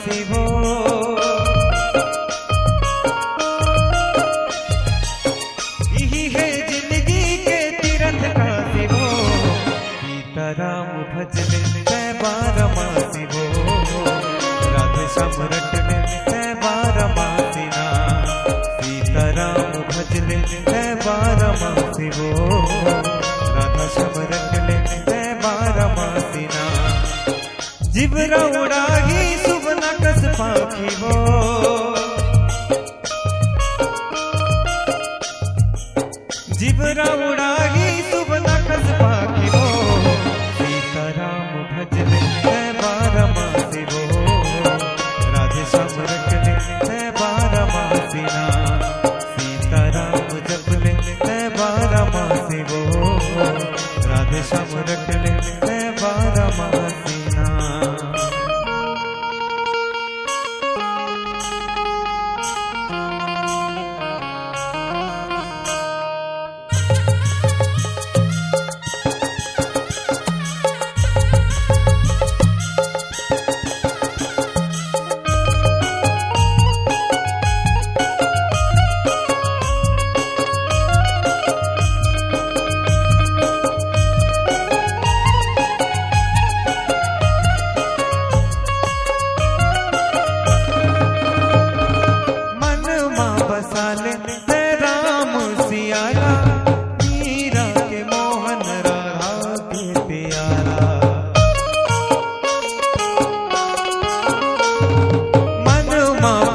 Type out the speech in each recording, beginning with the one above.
काशी वो। यही है जिंदगी के तीरथ काशी वो। सीताराम भजले जय बारमासी वो। राधे श्याम रटले जय बारमासी ना। सीताराम भजले जय बारमासी वो। राधा श्याम रटले जय बारमासी ना। जिबरा उड़ाही सुबना कस पाखी वो। जिबरा उड़ाही सुबना कस पाखी वो। सीताराम भजले जय बारमासी वो। राधे श्याम रटले जय बारमासी ना। सीताराम जपले जय बारमासी वो। राधे श्याम रटले जय बारमासी ना।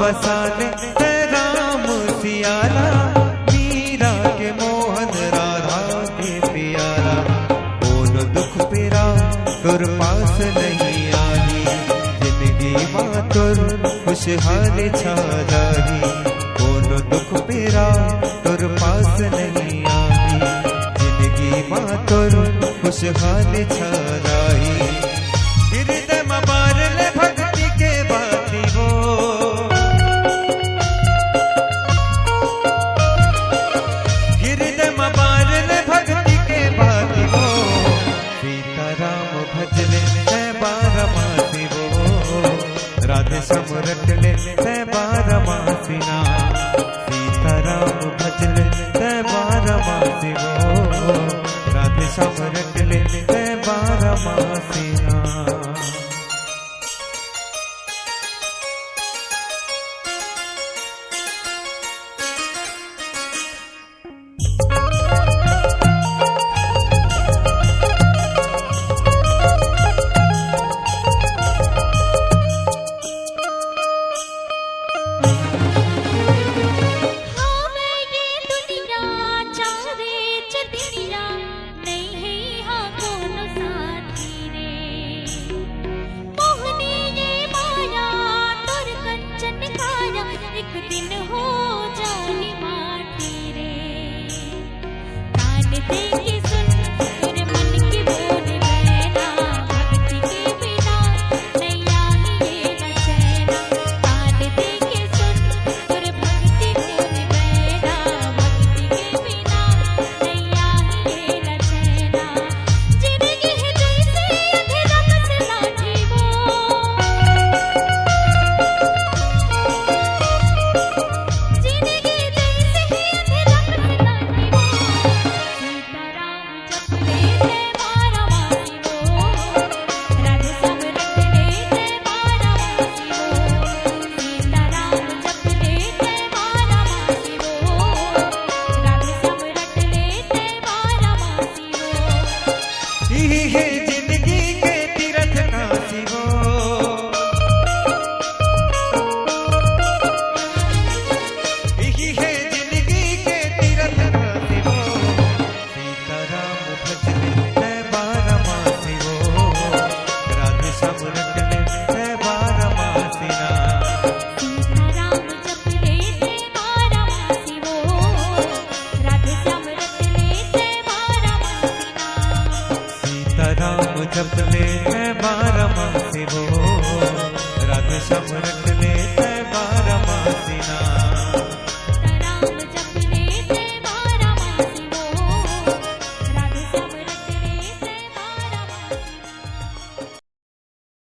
बसाले राम सियारा। मीरा के मोहन राधा के प्यारा। कौन दुख पेरा तुर पास नहीं आई। जिंदगी मां तुर खुशहाल छा जाही। कौन दुख पेरा तुर पास नहीं आई। जिंदगी मां तुर खुशहाल छा जाही। हृदय में बारले भक्ति के बाती वो। राधे श्याम रटले जय बारमासी ना। सीताराम भजले जय बारमासी वो। राधे श्याम रटले जय बारमासी ना। जपले बारमासी वो। राधे श्याम रटले